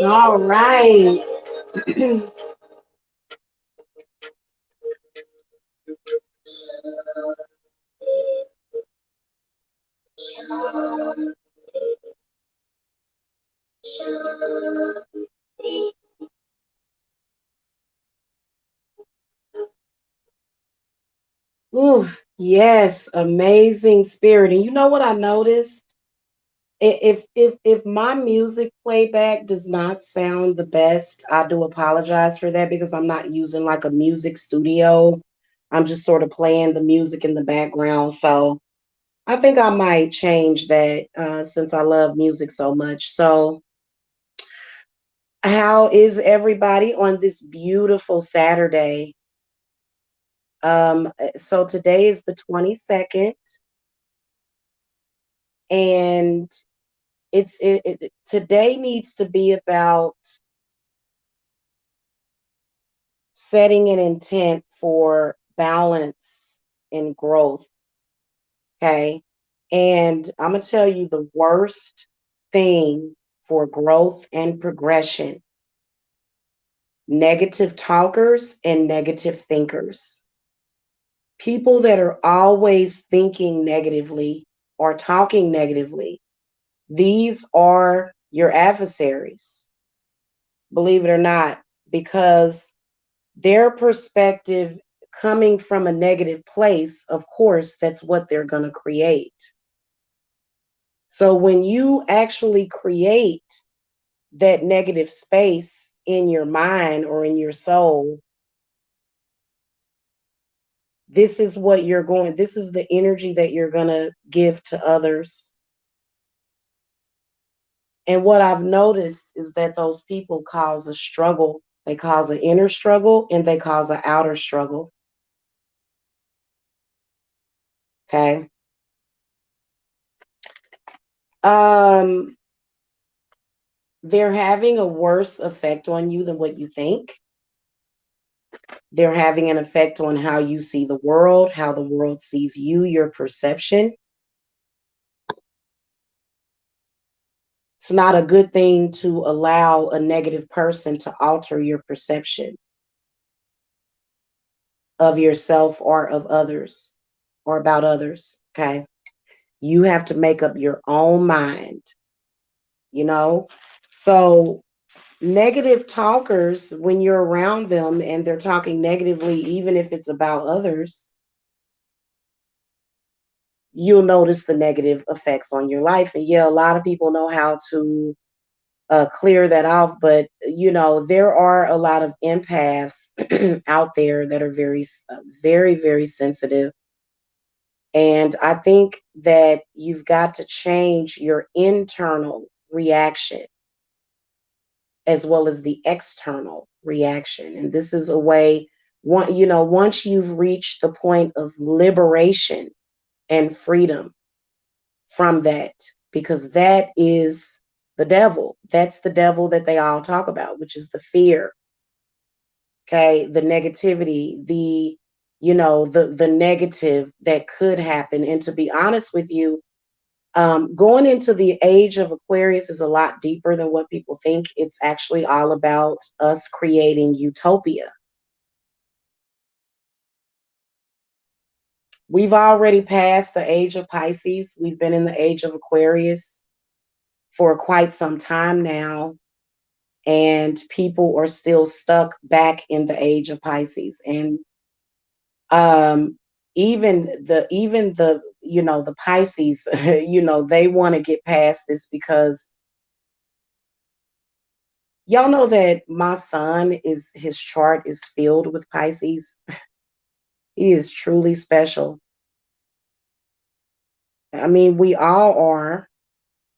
All right. Ooh, yes, amazing spirit. And you know what I noticed? If my music playback does not sound the best, I do apologize for that because I'm not using like a music studio. I'm just sort of playing the music in the background. So I think I might change that since I love music so much. So, how is everybody on this beautiful Saturday? So today is the 22nd, and today needs to be about setting an intent for balance and growth. Okay. And I'm going to tell you the worst thing for growth and progression: negative talkers and negative thinkers. People that are always thinking negatively or talking negatively, these are your adversaries, believe it or not, because their perspective coming from a negative place, of course, that's what they're going to create. So when you actually create that negative space in your mind or in your soul, this is the energy that you're going to give to others. And what I've noticed is that those people cause a struggle. They cause an inner struggle and they cause an outer struggle. Okay. Um, they're having a worse effect on you than what you think. They're having an effect on how you see the world, how the world sees you, your perception. It's not a good thing to allow a negative person to alter your perception of yourself or of others or about others. Okay. You have to make up your own mind, you know? So, negative talkers, when you're around them and they're talking negatively, even if it's about others, you'll notice the negative effects on your life. And yeah, a lot of people know how to clear that off, but there are a lot of empaths out there that are very, very sensitive. And I think that you've got to change your internal reaction as well as the external reaction. And this is a way, once you've reached the point of liberation and freedom from that, because that is the devil. That's the devil that they all talk about, which is the fear, okay, the negativity, the negative that could happen. And to be honest with you, going into the age of Aquarius is a lot deeper than what people think. It's actually all about us creating utopia. We've already passed the age of Pisces. We've been in the age of Aquarius for quite some time now, and people are still stuck back in the age of Pisces. And um, even the Pisces, they want to get past this because y'all know that my son is his chart is filled with Pisces. He is truly special. I mean, we all are,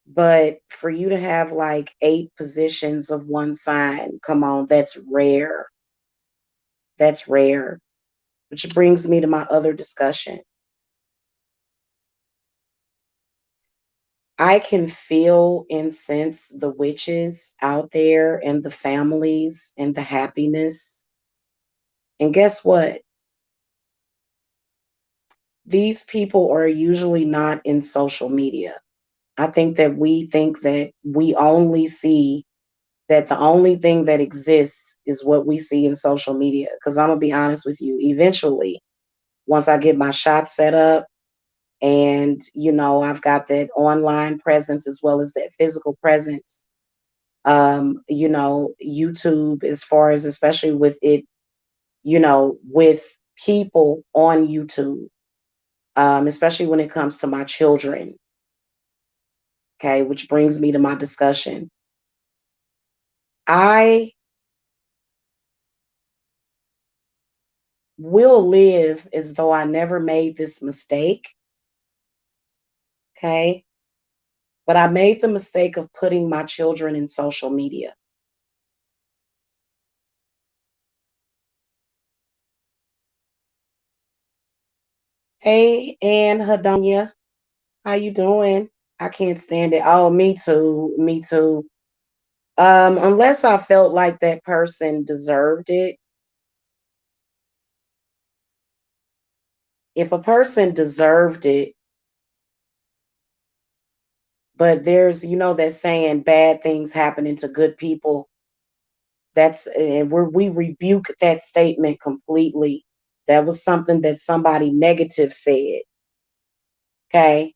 but for you to have like 8 positions of one sign, come on, that's rare. That's rare. Which brings me to my other discussion. I can feel and sense the witches out there and the families and the happiness. And guess what? These people are usually not in social media. I think that we only see that the only thing that exists is what we see in social media. Because I'm gonna be honest with you, eventually, once I get my shop set up and I've got that online presence as well as that physical presence, YouTube, as far as especially with it, with people on YouTube, especially when it comes to my children. Okay, which brings me to my discussion. I will live as though I never made this mistake. Okay. But I made the mistake of putting my children in social media. Hey, Ann Hadonia, how you doing? I can't stand it. Oh, me too. Me too. Unless I felt like that person deserved it. If a person deserved it, but there's, that saying, bad things happening to good people. And we rebuke that statement completely. That was something that somebody negative said. Okay.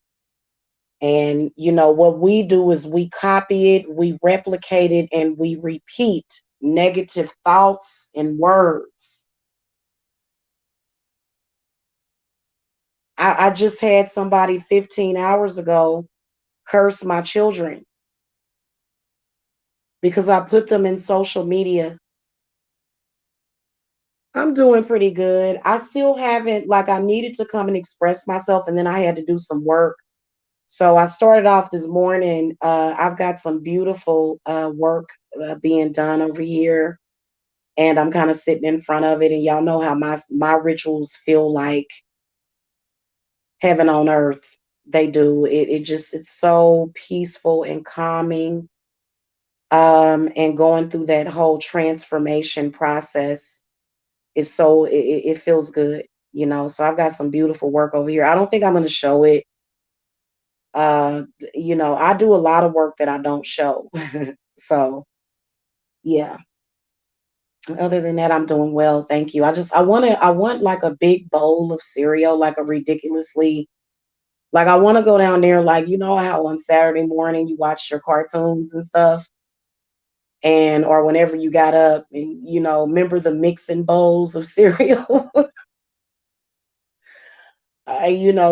And what we do is we copy it, we replicate it, and we repeat negative thoughts and words. I just had somebody 15 hours ago curse my children because I put them in social media. I'm doing pretty good. I still haven't, like, I needed to come and express myself, and then I had to do some work. So I started off this morning. I've got some beautiful work being done over here, and I'm kind of sitting in front of it. And y'all know how my rituals feel like heaven on earth. They do. It's so peaceful and calming. And going through that whole transformation process is so it feels good. So I've got some beautiful work over here. I don't think I'm going to show it. I do a lot of work that I don't show. So yeah. Other than that, I'm doing well. Thank you. I want like a big bowl of cereal, like a ridiculously, like I want to go down there, like, how on Saturday morning you watch your cartoons and stuff, and or whenever you got up and, remember the mixing bowls of cereal.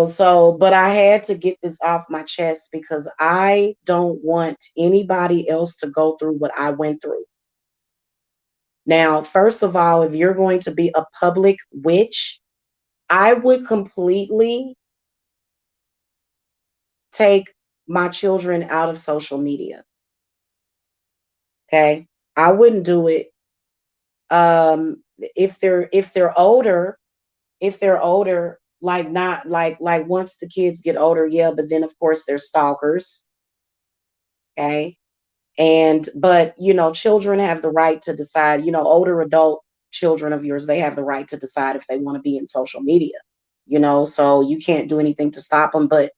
So, but I had to get this off my chest because I don't want anybody else to go through what I went through. Now, first of all, if you're going to be a public witch, I would completely take my children out of social media. Okay. I wouldn't do it. If they're older, like not like once the kids get older, yeah, but then of course they're stalkers. Okay. But children have the right to decide, older adult children of yours, they have the right to decide if they want to be in social media, so you can't do anything to stop them. But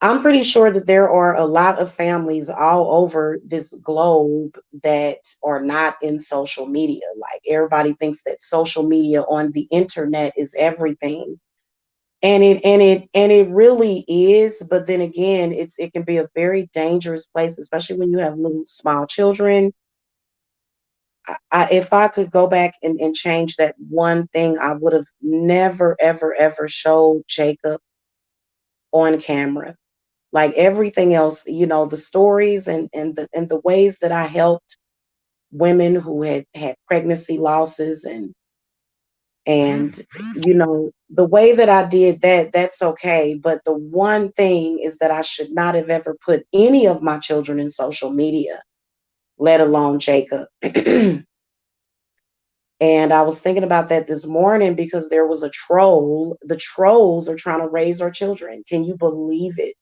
I'm pretty sure that there are a lot of families all over this globe that are not in social media. Like everybody thinks that social media on the internet is everything. And it really is, but then again, it can be a very dangerous place, especially when you have little small children. If I could go back and change that one thing, I would have never, ever, ever showed Jacob on camera. Like everything else, the stories and the ways that I helped women who had pregnancy losses and the way that I did that, that's okay. But the one thing is that I should not have ever put any of my children in social media, let alone Jacob. And I was thinking about that this morning because there was a troll. The trolls are trying to raise our children. Can you believe it?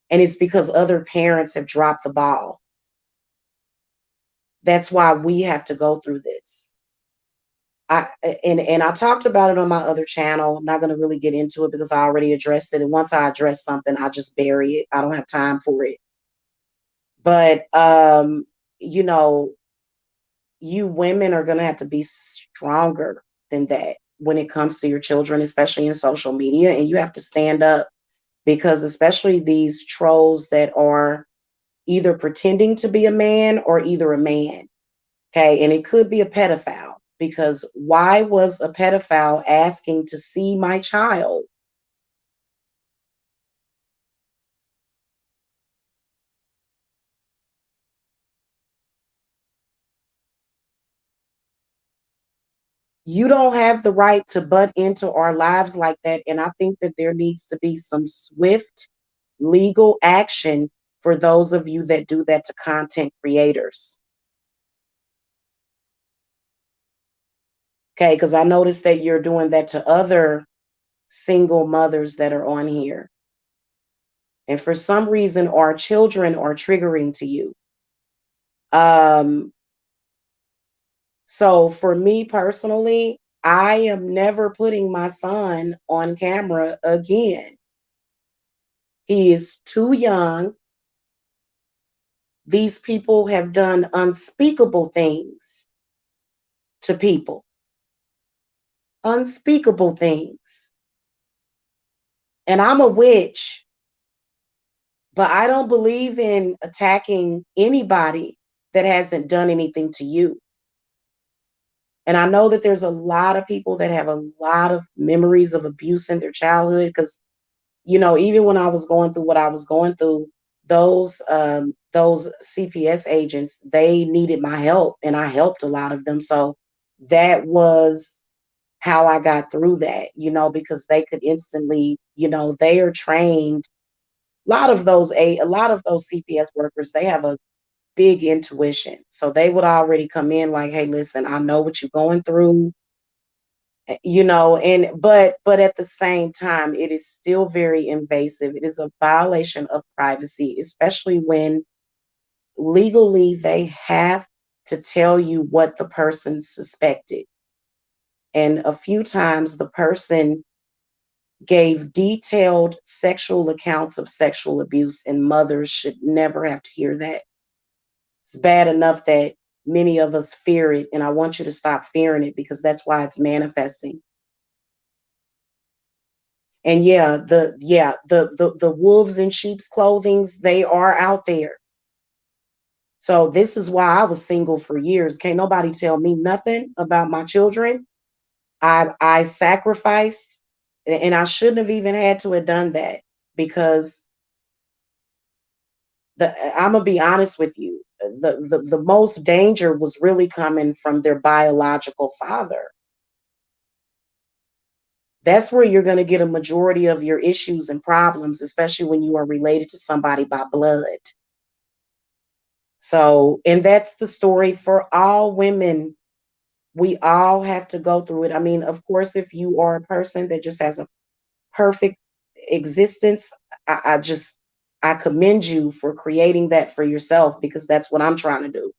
And it's because other parents have dropped the ball. That's why we have to go through this. And I talked about it on my other channel. I'm not going to really get into it because I already addressed it. And once I address something, I just bury it. I don't have time for it. But you know, you women are going to have to be stronger than that when it comes to your children, especially in social media. And you have to stand up because, especially these trolls that are either pretending to be a man or either a man. Okay. And it could be a pedophile, because why was a pedophile asking to see my child? You don't have the right to butt into our lives like that. And I think that there needs to be some swift legal action for those of you that do that to content creators. Okay, because I noticed that you're doing that to other single mothers that are on here. And for some reason, our children are triggering to you. Um, so for me personally, I am never putting my son on camera again. He is too young. These people have done unspeakable things to people, unspeakable things. And I'm a witch, but I don't believe in attacking anybody that hasn't done anything to you. And I know that there's a lot of people that have a lot of memories of abuse in their childhood, because, even when I was going through what I was going through, those CPS agents, they needed my help, and I helped a lot of them. So that was how I got through that, because they could instantly, they are trained. A lot of those CPS workers, they have a big intuition. So they would already come in like, hey, listen, I know what you're going through, and but at the same time, it is still very invasive. It is a violation of privacy, especially when legally they have to tell you what the person suspected. And a few times the person gave detailed sexual accounts of sexual abuse, and mothers should never have to hear that. It's bad enough that many of us fear it, and I want you to stop fearing it, because that's why it's manifesting. And the wolves in sheep's clothings, they are out there. So this is why I was single for years. Can't nobody tell me nothing about my children. I sacrificed, and I shouldn't have even had to have done that, because I'm gonna be honest with you. The most danger was really coming from their biological father. That's where you're going to get a majority of your issues and problems, especially when you are related to somebody by blood. So, and that's the story for all women. We all have to go through it. I mean, of course, if you are a person that just has a perfect existence, I commend you for creating that for yourself, because that's what I'm trying to do.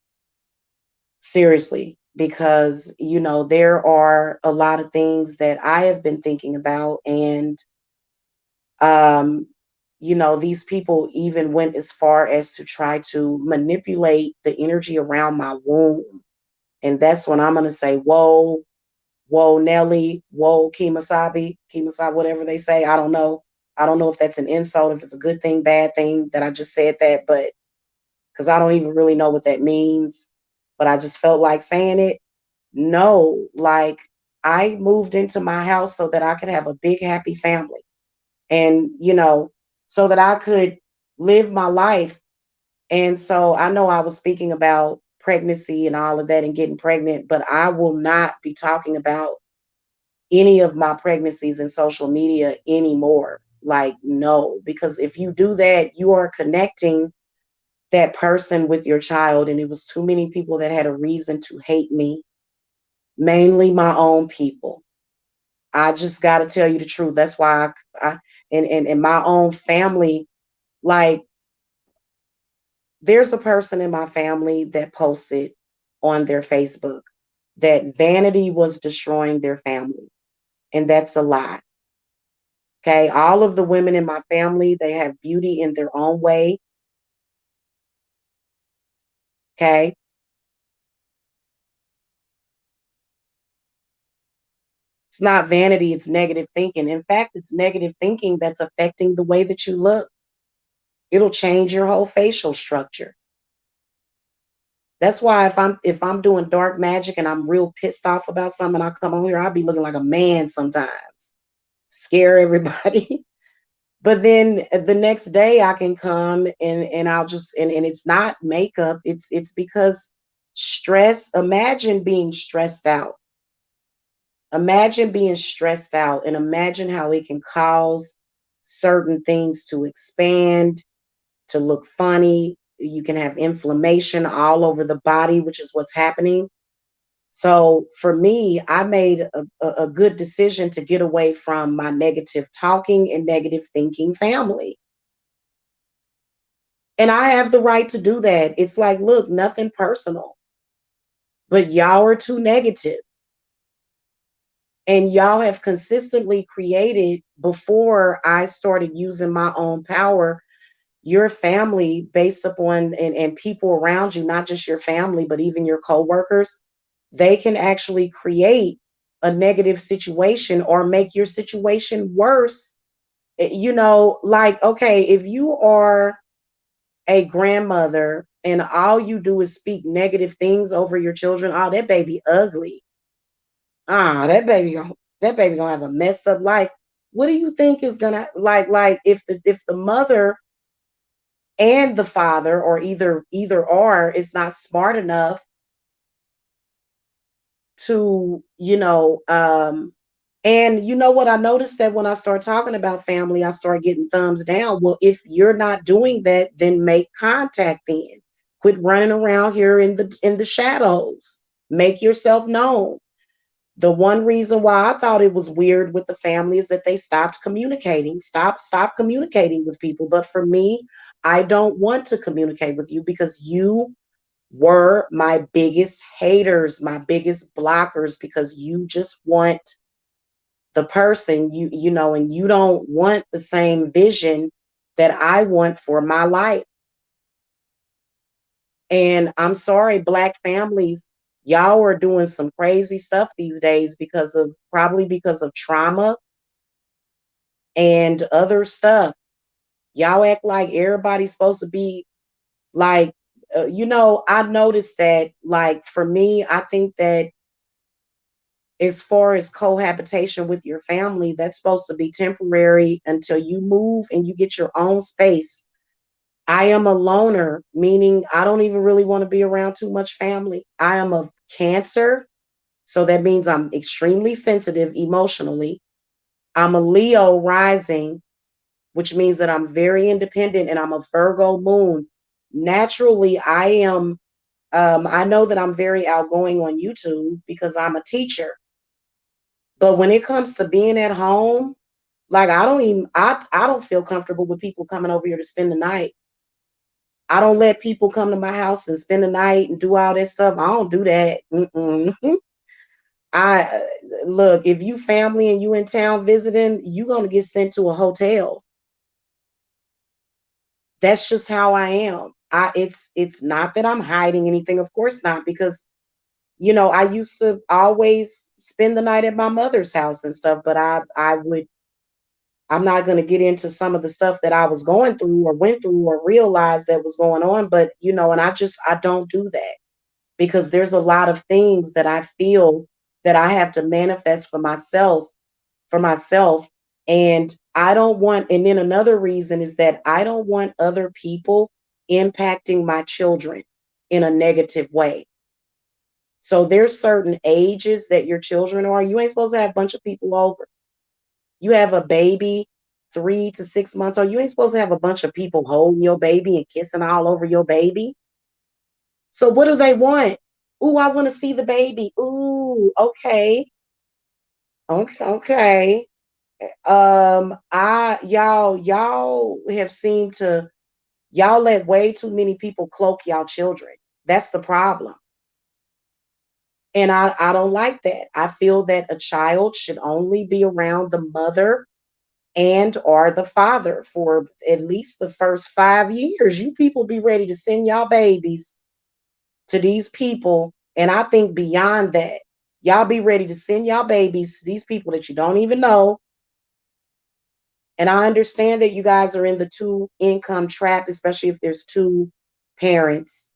Seriously, because there are a lot of things that I have been thinking about, and um these people even went as far as to try to manipulate the energy around my womb. And that's when I'm going to say, whoa, whoa, Nelly, whoa, Kimasabi, whatever they say. I don't know if that's an insult, if it's a good thing, bad thing that I just said that, but because I don't even really know what that means, but I just felt like saying it. No, like, I moved into my house so that I could have a big, happy family, and, so that I could live my life. And so I know I was speaking about pregnancy and all of that and getting pregnant, but I will not be talking about any of my pregnancies in social media anymore. Like, no, because if you do that, you are connecting that person with your child. And it was too many people that had a reason to hate me, mainly my own people. I just got to tell you the truth. That's why and my own family, like, there's a person in my family that posted on their Facebook that vanity was destroying their family. And that's a lie. Okay. All of the women in my family, they have beauty in their own way. Okay. It's not vanity, it's negative thinking. In fact, it's negative thinking that's affecting the way that you look. It'll change your whole facial structure. That's why if I'm doing dark magic and I'm real pissed off about something, I come on here, I'll be looking like a man sometimes. Scare everybody. But then the next day I can come and I'll just and it's not makeup. It's because stress, imagine being stressed out. Imagine being stressed out and imagine how it can cause certain things to expand, to look funny. You can have inflammation all over the body, which is what's happening. So for me, I made a good decision to get away from my negative talking and negative thinking family. And I have the right to do that. It's like, look, nothing personal, but y'all are too negative. And y'all have consistently created, before I started using my own power, your family based upon and people around you, not just your family, but even your coworkers, they can actually create a negative situation or make your situation worse. Like, okay, if you are a grandmother and all you do is speak negative things over your children, oh, that baby ugly. That baby gonna have a messed up life. What do you think is gonna like if the mother and the father, or either or, is not smart enough to, and you know what, I noticed that when I start talking about family, I start getting thumbs down. Well, if you're not doing that, then make contact. Then quit running around here in the shadows. Make yourself known. The one reason why I thought it was weird with the family is that they stopped communicating. Stop communicating with people. But for me, I don't want to communicate with you because you were my biggest haters, my biggest blockers, because you just want the person and you don't want the same vision that I want for my life. And I'm sorry, Black families, y'all are doing some crazy stuff these days because of trauma and other stuff. Y'all act like everybody's supposed to be like, I noticed that, like, for me, I think that as far as cohabitation with your family, that's supposed to be temporary until you move and you get your own space. I am a loner, meaning I don't even really want to be around too much family. I am a Cancer, so that means I'm extremely sensitive emotionally. I'm a Leo rising, which means that I'm very independent, and I'm a Virgo moon. Naturally, I know that I'm very outgoing on YouTube because I'm a teacher. But when it comes to being at home, like, I don't feel comfortable with people coming over here to spend the night. I don't let people come to my house and spend the night and do all that stuff. I don't do that. Mm-mm. I Look, if you family and you in town visiting, you gonna get sent to a hotel. That's just how I am. It's not that I'm hiding anything, of course not, because I used to always spend the night at my mother's house and stuff, but I'm not going to get into some of the stuff that I was going through or went through or realized that was going on, but and I don't do that because there's a lot of things that I feel that I have to manifest for myself. And I don't want, and then another reason is that I don't want other people impacting my children in a negative way. So there's certain ages that your children are. You ain't supposed to have a bunch of people over. You have a baby 3 to 6 months, or you ain't supposed to have a bunch of people holding your baby and kissing all over your baby. So what do they want? Ooh, I want to see the baby. Ooh, okay. Okay, okay. I y'all have seemed to y'all let way too many people cloak y'all children. That's the problem. And I don't like that. I feel that a child should only be around the mother and or the father for at least the first 5 years. You people be ready to send y'all babies. to these people. And I think beyond that, y'all be ready to send y'all babies to these people that you don't even know. And I understand that you guys are in the two income trap, especially if there's two parents.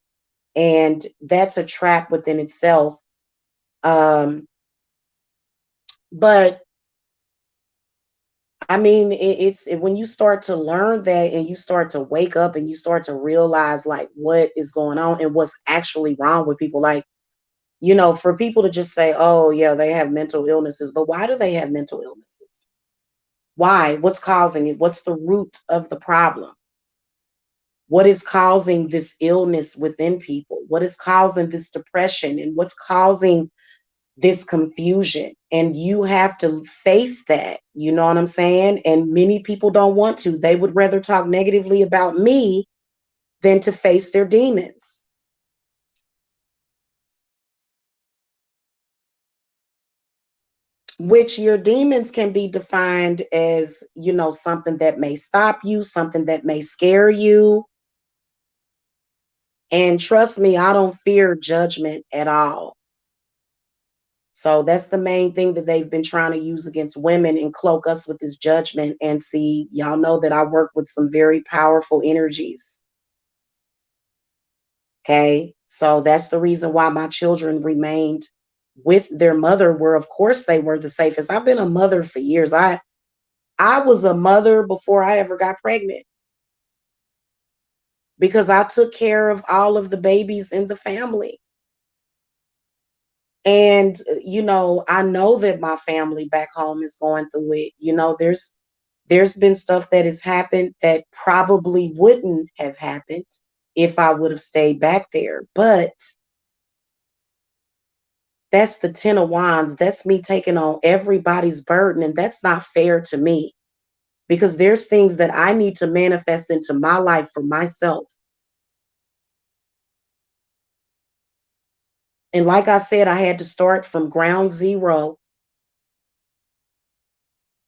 And that's a trap within itself. Um, but I mean, when you start to learn that and you start to wake up and you start to realize like what is going on and what's actually wrong with people. Like, for people to just say, oh, yeah, they have mental illnesses, but why do they have mental illnesses? Why? What's causing it? What's the root of the problem? What is causing this illness within people? What is causing this depression? And what's causing this confusion? And you have to face that. You know what I'm saying? And many people don't want to. They would rather talk negatively about me than to face their demons. Which your demons can be defined as, something that may stop you, something that may scare you. And trust me, I don't fear judgment at all. So that's the main thing that they've been trying to use against women and cloak us with this judgment. And see, y'all know that I work with some very powerful energies. Okay. So that's the reason why my children remained with their mother, where of course they were the safest. I've been a mother for years. I was a mother before I ever got pregnant because I took care of all of the babies in the family. And, I know that my family back home is going through it. There's been stuff that has happened that probably wouldn't have happened if I would have stayed back there. But that's the 10 of wands. That's me taking on everybody's burden. And that's not fair to me because there's things that I need to manifest into my life for myself. And like I said, I had to start from ground zero.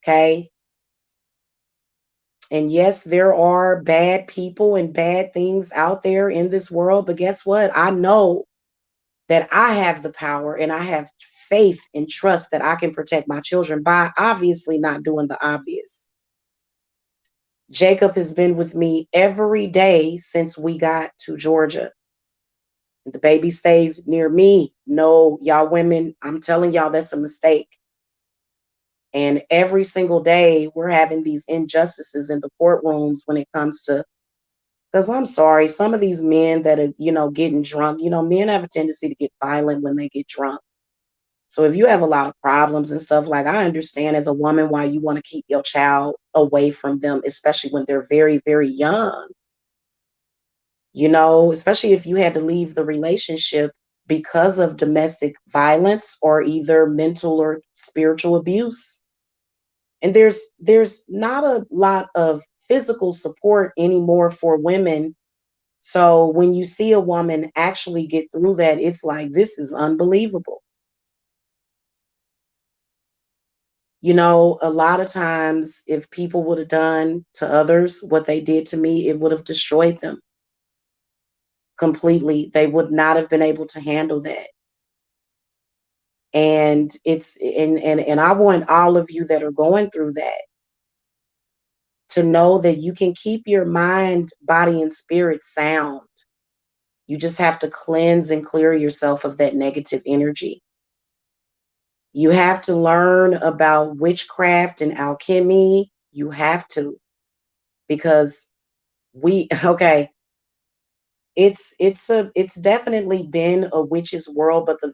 Okay. And yes, there are bad people and bad things out there in this world. But guess what? I know that I have the power and I have faith and trust that I can protect my children by obviously not doing the obvious. Jacob has been with me every day since we got to Georgia. The baby stays near me. No, y'all women, I'm telling y'all that's a mistake. And every single day we're having these injustices in the courtrooms when it comes to, because I'm sorry, some of these men that are, getting drunk, men have a tendency to get violent when they get drunk. So if you have a lot of problems and stuff, like I understand as a woman why you want to keep your child away from them, especially when they're very, very young. Especially if you had to leave the relationship because of domestic violence or either mental or spiritual abuse. And there's not a lot of physical support anymore for women. So when you see a woman actually get through that, it's like, this is unbelievable. A lot of times if people would have done to others what they did to me, it would have destroyed them completely. They would not have been able to handle that. And and I want all of you that are going through that to know that you can keep your mind, body, and spirit sound. You just have to cleanse and clear yourself of that negative energy. You have to learn about witchcraft and alchemy. You have to, because okay, it's definitely been a witch's world, but the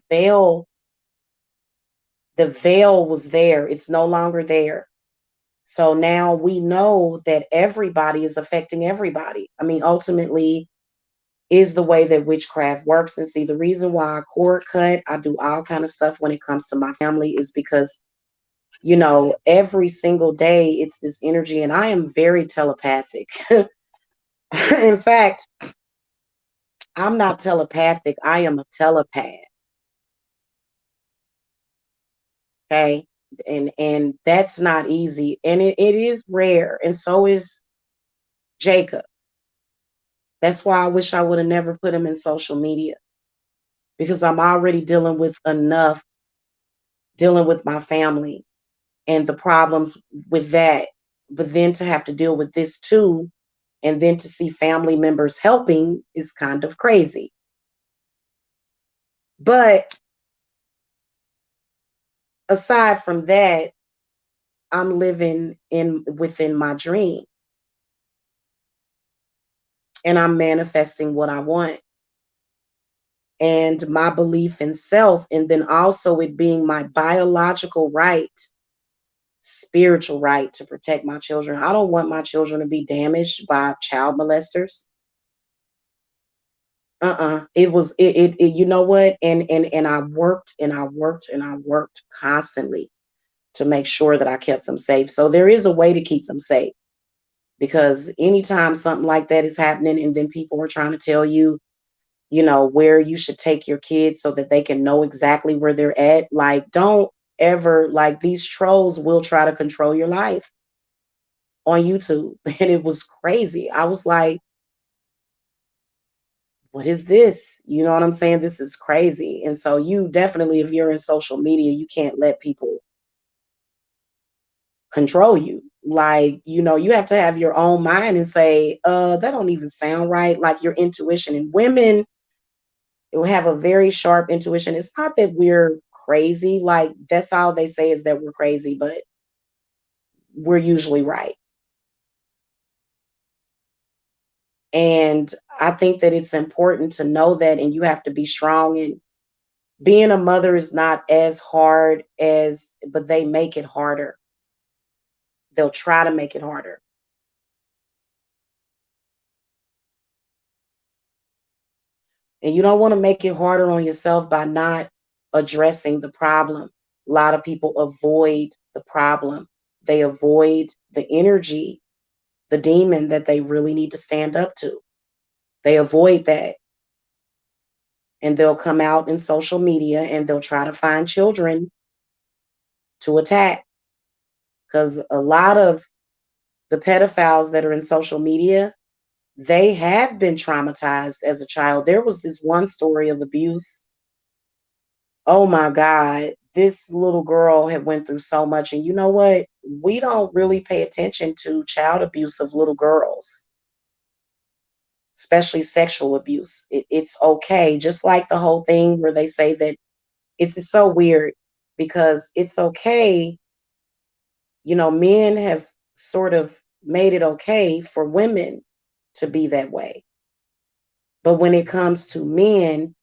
veil was there. It's no longer there. So now we know that everybody is affecting everybody. I mean, ultimately is the way that witchcraft works. And see, the reason why I cord cut, I do all kind of stuff when it comes to my family is because, every single day it's this energy, and I am very telepathic. In fact, I'm not telepathic. I am a telepath. Okay. And that's not easy. And it is rare. And so is Jacob. That's why I wish I would have never put him in social media. because I'm already dealing with enough, dealing with my family and the problems with that. But then to have to deal with this too, and then to see family members helping is kind of crazy. But aside from that, I'm living in within my dream and I'm manifesting what I want. And my belief in self, and then also it being my biological right, spiritual right to protect my children. I don't want my children to be damaged by child molesters. It was it you know what? And I worked and I worked and I worked constantly to make sure that I kept them safe. So there is a way to keep them safe, because anytime something like that is happening and then people are trying to tell you, where you should take your kids so that they can know exactly where they're at, like don't ever, like, these trolls will try to control your life on YouTube. And it was crazy. I was like, what is this? You know what I'm saying? This is crazy. And so you definitely, if you're in social media, you can't let people control you. Like, you have to have your own mind and say, that don't even sound right. Like your intuition, and women will have a very sharp intuition. It's not that we're crazy. Like that's all they say is that we're crazy, but we're usually right. And I think that it's important to know that, and you have to be strong. And being a mother is not as hard as, but they make it harder. They'll try to make it harder. And you don't want to make it harder on yourself by not addressing the problem. A lot of people avoid the problem. They avoid the energy, the demon that they really need to stand up to. They avoid that. And they'll come out in social media and they'll try to find children to attack. Because a lot of the pedophiles that are in social media, they have been traumatized as a child. There was this one story of abuse. Oh my God, this little girl had went through so much. And you know what? We don't really pay attention to child abuse of little girls, especially sexual abuse. It's okay. Just like the whole thing where they say that it's so weird, because it's okay. Men have sort of made it okay for women to be that way. But when it comes to men,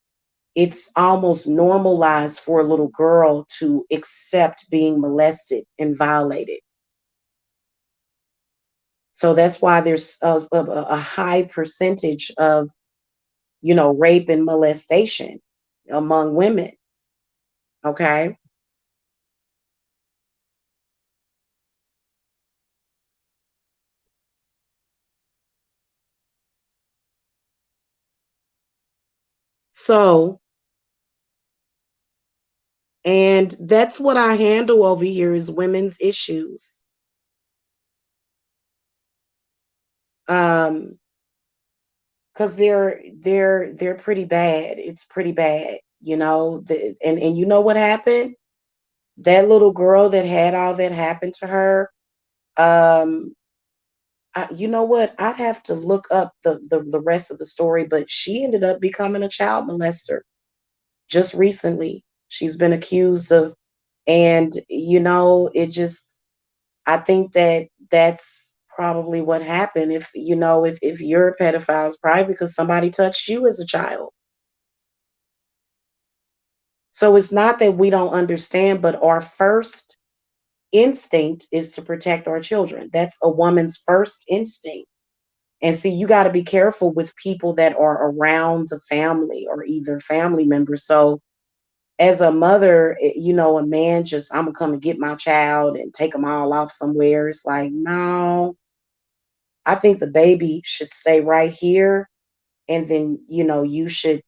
it's almost normalized for a little girl to accept being molested and violated. So that's why there's a high percentage of, rape and molestation among women. Okay. So, and that's what I handle over here is women's issues. Um, because they're pretty bad. It's pretty bad, and you know what happened? That little girl that had all that happen to her, um, you know what? I'd have to look up the rest of the story, but she ended up becoming a child molester just recently. She's been accused of, and it just, I think that that's probably what happened. If you're a pedophile, it's probably because somebody touched you as a child. So it's not that we don't understand, but our first instinct is to protect our children. That's a woman's first instinct. And see, you got to be careful with people that are around the family or either family members. So as a mother, a man just, I'm gonna come and get my child and take them all off somewhere. It's like, no, I think the baby should stay right here. And then, you should,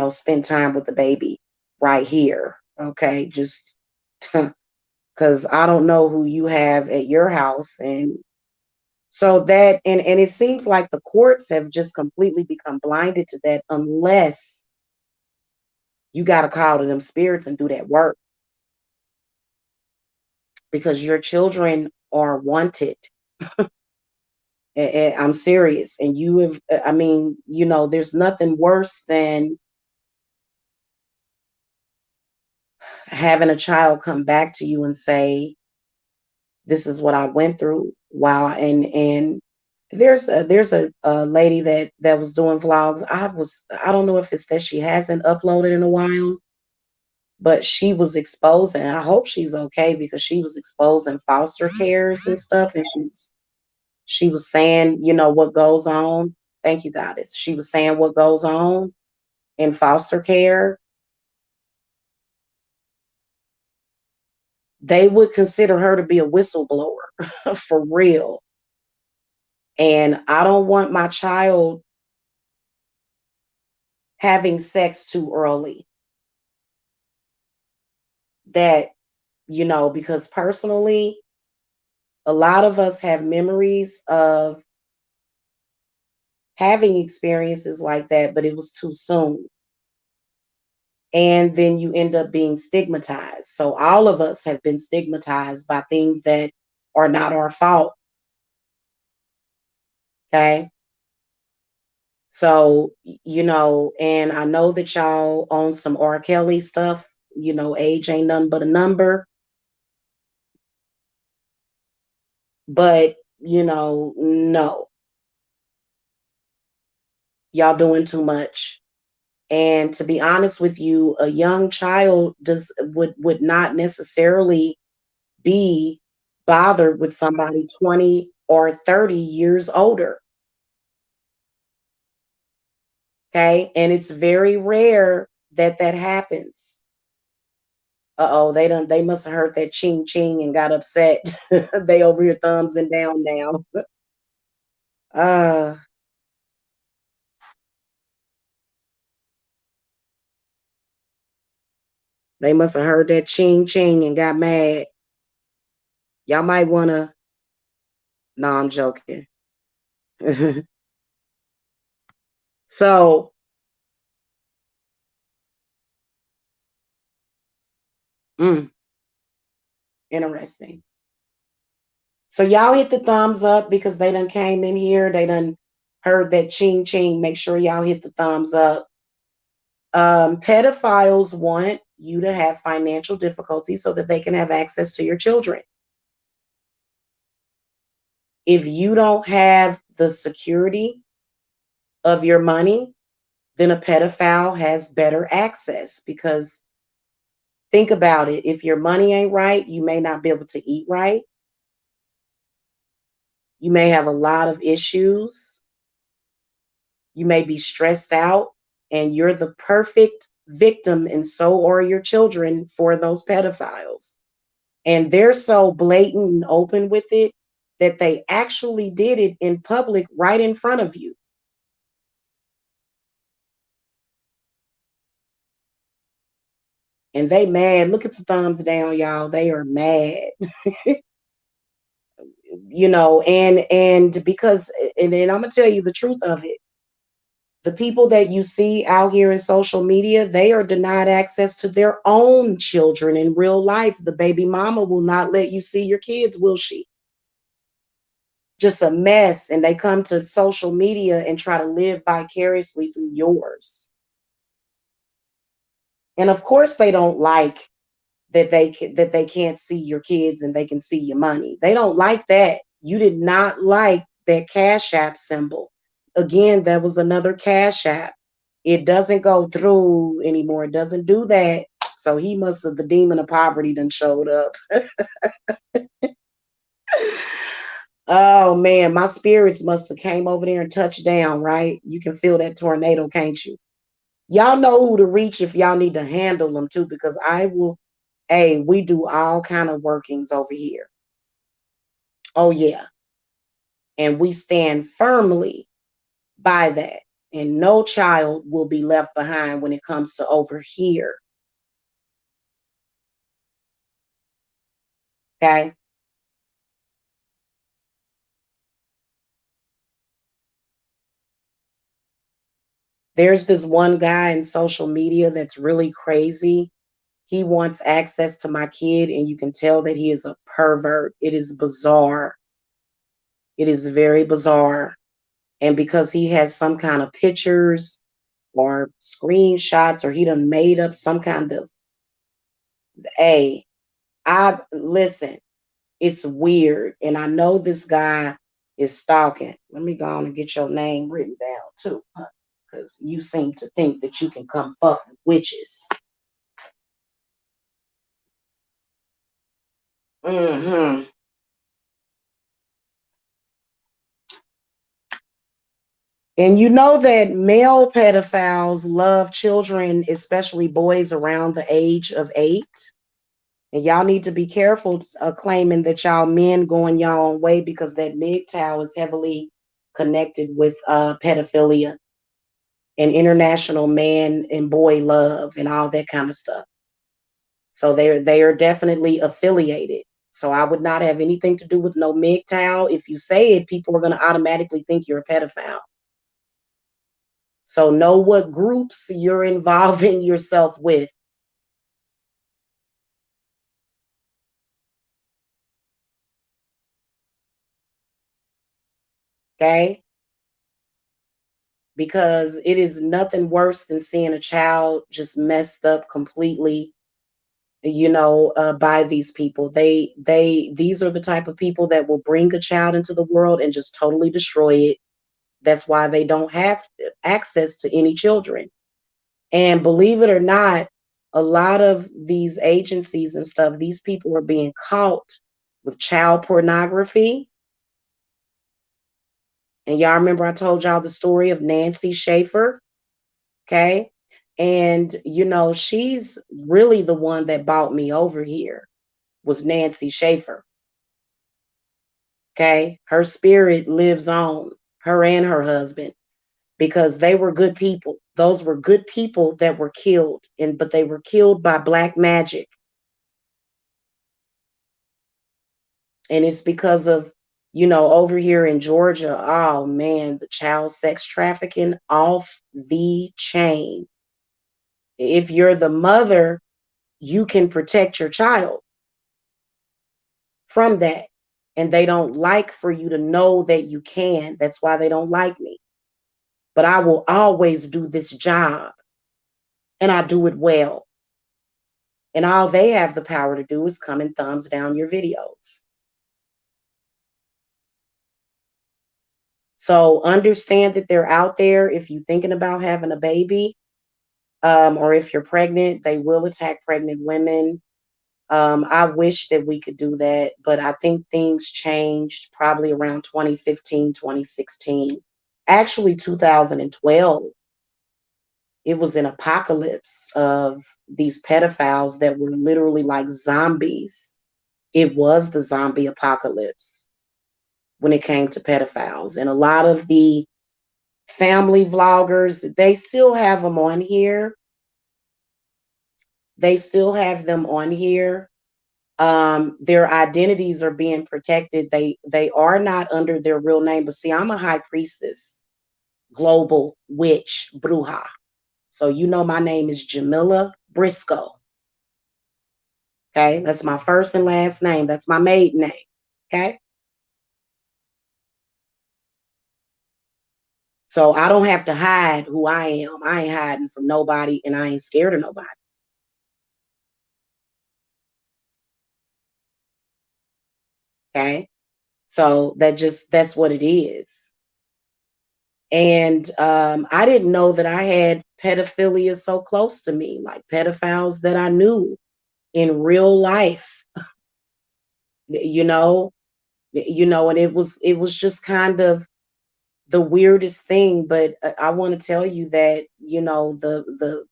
spend time with the baby right here. Okay. Just because I don't know who you have at your house. And so that, and it seems like the courts have just completely become blinded to that, unless You got to call to them spirits and do that work because your children are wanted. I'm serious. And you have, I mean, there's nothing worse than having a child come back to you and say, this is what I went through. Wow. And there's a lady that was doing vlogs. I don't know if it's that she hasn't uploaded in a while, but she was exposing, I hope she's okay because she was exposing foster cares and stuff. And she was saying, what goes on. Thank you, Goddess. She was saying what goes on in foster care. They would consider her to be a whistleblower for real. And I don't want my child having sex too early. That, because personally, a lot of us have memories of having experiences like that, but it was too soon. And then you end up being stigmatized. So all of us have been stigmatized by things that are not our fault. Okay. So, and I know that y'all own some R. Kelly stuff. Age ain't nothing but a number. But, no, y'all doing too much. And to be honest with you, a young child would not necessarily be bothered with somebody 20 or 30 years older. Okay. And it's very rare that that happens. Uh-oh, they must have heard that ching ching and got upset. They over here thumbs and down now. Uh, they must have heard that ching ching and got mad. Y'all might wanna. No, I'm joking. So, mm, interesting. So y'all hit the thumbs up because they done came in here. They done heard that ching ching. Make sure y'all hit the thumbs up. Pedophiles want you to have financial difficulties so that they can have access to your children. If you don't have the security of your money, then a pedophile has better access because think about it. If your money ain't right, you may not be able to eat right. You may have a lot of issues. You may be stressed out, and you're the perfect victim, and so are your children for those pedophiles. And they're so blatant and open with it that they actually did it in public right in front of you. And they mad. Look at the thumbs down, y'all. They are mad. And because and I'm gonna tell you the truth of it. The people that you see out here in social media, they are denied access to their own children in real life. The baby mama will not let you see your kids, will she? Just a mess. And they come to social media and try to live vicariously through yours. And of course, they don't like that they can't see your kids and they can see your money. They don't like that. You did not like that Cashapp symbol. Again, that was another Cashapp. It doesn't go through anymore. It doesn't do that. So he must have the demon of poverty done showed up. Oh man, my spirits must have came over there and touched down, right? You can feel that tornado, can't you? Y'all know who to reach if y'all need to handle them too, because I will, hey, we do all kind of workings over here. Oh yeah. And we stand firmly by that. And no child will be left behind when it comes to over here. Okay. There's this one guy in social media that's really crazy. He wants access to my kid, and you can tell that he is a pervert. It is bizarre. It is very bizarre. And because he has some kind of pictures or screenshots, or he done made up some kind of, hey, I listen, it's weird. And I know this guy is stalking. Let me go on and get your name written down too, because you seem to think that you can come fuck with witches. Hmm. And you know that male pedophiles love children, especially boys around the age of 8. And y'all need to be careful claiming that y'all men going y'all own way, because that MGTOW is heavily connected with pedophilia and international man and boy love and all that kind of stuff. So they are definitely affiliated. So I would not have anything to do with no MGTOW. If you say it, people are going to automatically think you're a pedophile. So know what groups you're involving yourself with. Okay? Because it is nothing worse than seeing a child just messed up completely, by these people. These are the type of people that will bring a child into the world and just totally destroy it. That's why they don't have access to any children. And believe it or not, a lot of these agencies and stuff, these people are being caught with child pornography. And y'all remember I told y'all the story of Nancy Schaefer. Okay. And, she's really the one that brought me over here, was Nancy Schaefer. Okay. Her spirit lives on, her and her husband, because they were good people. Those were good people that were killed, but they were killed by black magic. And it's because of, over here in Georgia, oh man, the child sex trafficking off the chain. If you're the mother, you can protect your child from that. And they don't like for you to know that you can. That's why they don't like me. But I will always do this job, and I do it well. And all they have the power to do is come and thumbs down your videos. So understand that they're out there. If you're thinking about having a baby, or if you're pregnant, they will attack pregnant women. I wish that we could do that, but I think things changed probably around 2015, 2016. Actually, 2012, it was an apocalypse of these pedophiles that were literally like zombies. It was the zombie apocalypse when it came to pedophiles. And a lot of the family vloggers, they still have them on here. They still have them on here. Their identities are being protected. They are not under their real name. But see, I'm a high priestess, global witch, bruja. So my name is Jamila Briscoe. Okay, that's my first and last name. That's my maiden name. Okay, so I don't have to hide who I am. I ain't hiding from nobody, and I ain't scared of nobody. Okay, so that's what it is. And I didn't know that I had pedophilia so close to me, like pedophiles that I knew in real life. You know, and it was just kind of the weirdest thing. But I want to tell you that the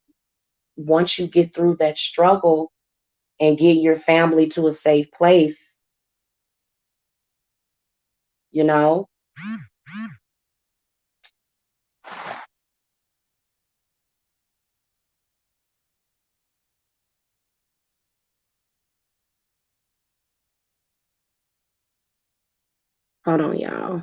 once you get through that struggle and get your family to a safe place, you know. Hold on, y'all.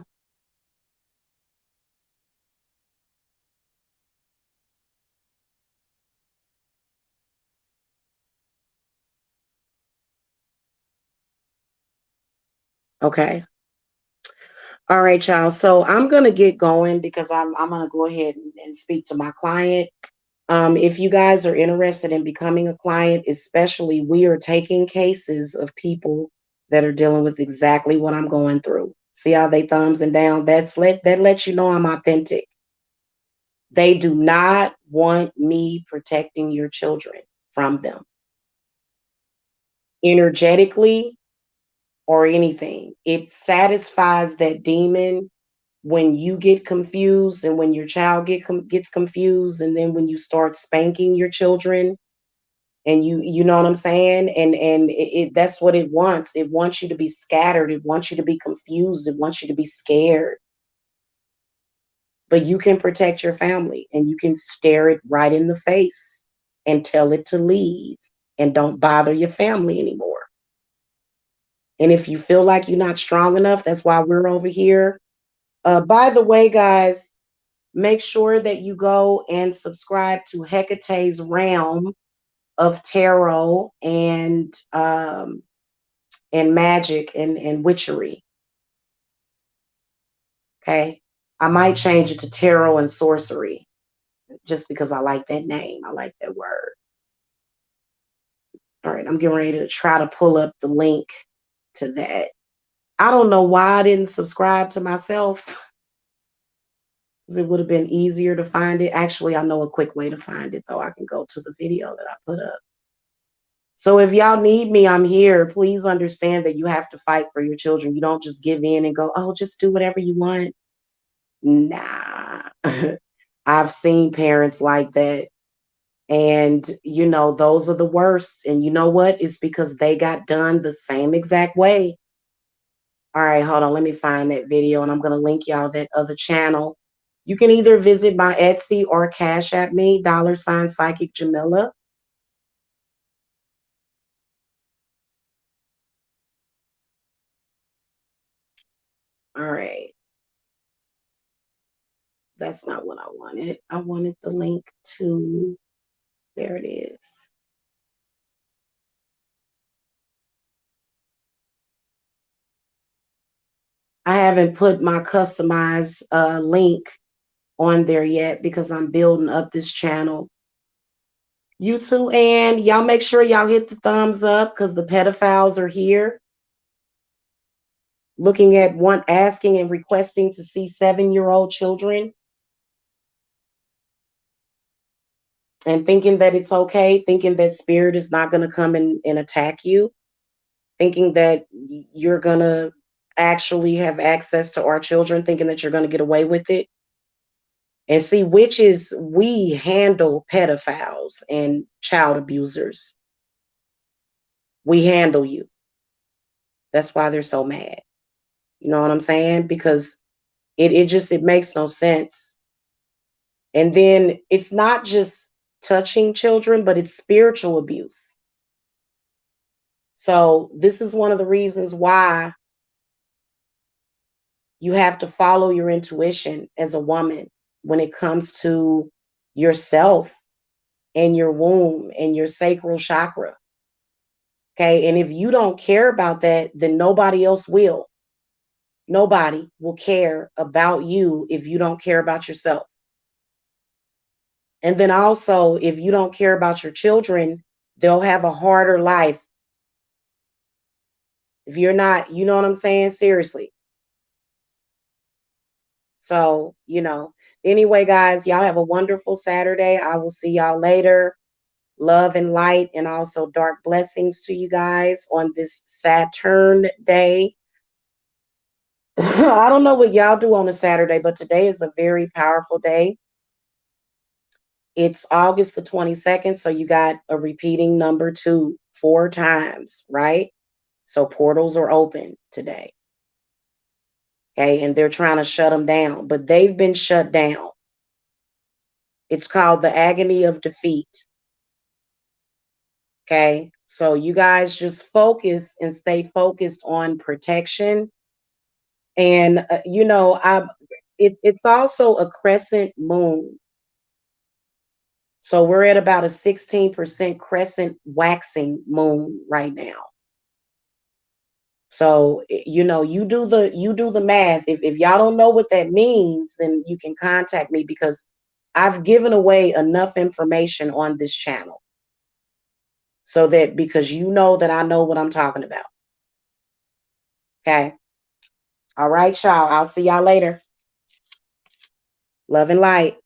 Okay. All right, y'all. So I'm gonna get going because I'm gonna go ahead and speak to my client. If you guys are interested in becoming a client, especially we are taking cases of people that are dealing with exactly what I'm going through. See how they thumbs and down? That lets you know I'm authentic. They do not want me protecting your children from them energetically or anything. It satisfies that demon when you get confused and when your child gets confused, and then when you start spanking your children, and you know what I'm saying, and that's what it wants. It wants you to be scattered, it wants you to be confused, it wants you to be scared. But you can protect your family, and you can stare it right in the face and tell it to leave and don't bother your family anymore. And if you feel like you're not strong enough, that's why we're over here. By the way, guys, make sure that you go and subscribe to Hecate's Realm of Tarot and magic and witchery. Okay. I might change it to tarot and sorcery just because I like that name. I like that word. All right. I'm getting ready to try to pull up the link to that. I don't know why I didn't subscribe to myself. It would have been easier to find it. Actually, I know a quick way to find it, though. I can go to the video that I put up. So if y'all need me, I'm here. Please understand that you have to fight for your children. You don't just give in and go, oh, just do whatever you want. Nah. I've seen parents like that. And, those are the worst. And you know what? It's because they got done the same exact way. All right, hold on. Let me find that video, and I'm going to link y'all that other channel. You can either visit my Etsy or Cash App me, $ Psychic Jamila. All right. That's not what I wanted. I wanted the link to, there it is. I haven't put my customized link on there yet because I'm building up this channel. You too, and y'all make sure y'all hit the thumbs up because the pedophiles are here. Looking at one, asking and requesting to see 7-year-old children and thinking that it's okay, thinking that spirit is not going to come and attack you, thinking that you're going to actually have access to our children, thinking that you're going to get away with it. And see, witches, we handle pedophiles and child abusers. We handle you. That's why they're so mad. You know what I'm saying? Because it makes no sense. And then it's not just touching children, but it's spiritual abuse. So this is one of the reasons why you have to follow your intuition as a woman when it comes to yourself and your womb and your sacral chakra. Okay. And if you don't care about that, then nobody else will. Nobody will care about you if you don't care about yourself. And then also, if you don't care about your children, they'll have a harder life. If you're not, you know what I'm saying? Seriously. So, anyway, guys, y'all have a wonderful Saturday. I will see y'all later. Love and light, and also dark blessings to you guys on this Saturn day. I don't know what y'all do on a Saturday, but today is a very powerful day. It's August the 22nd, so you got a repeating number 2 4 times, right? So portals are open today. Okay, and they're trying to shut them down, but they've been shut down. It's called the agony of defeat. Okay, so you guys just focus and stay focused on protection. And it's also a crescent moon. So we're at about a 16% crescent waxing moon right now. So, you do the math. If y'all don't know what that means, then you can contact me, because I've given away enough information on this channel, so that, because you know that I know what I'm talking about. Okay. All right, y'all. I'll see y'all later. Love and light.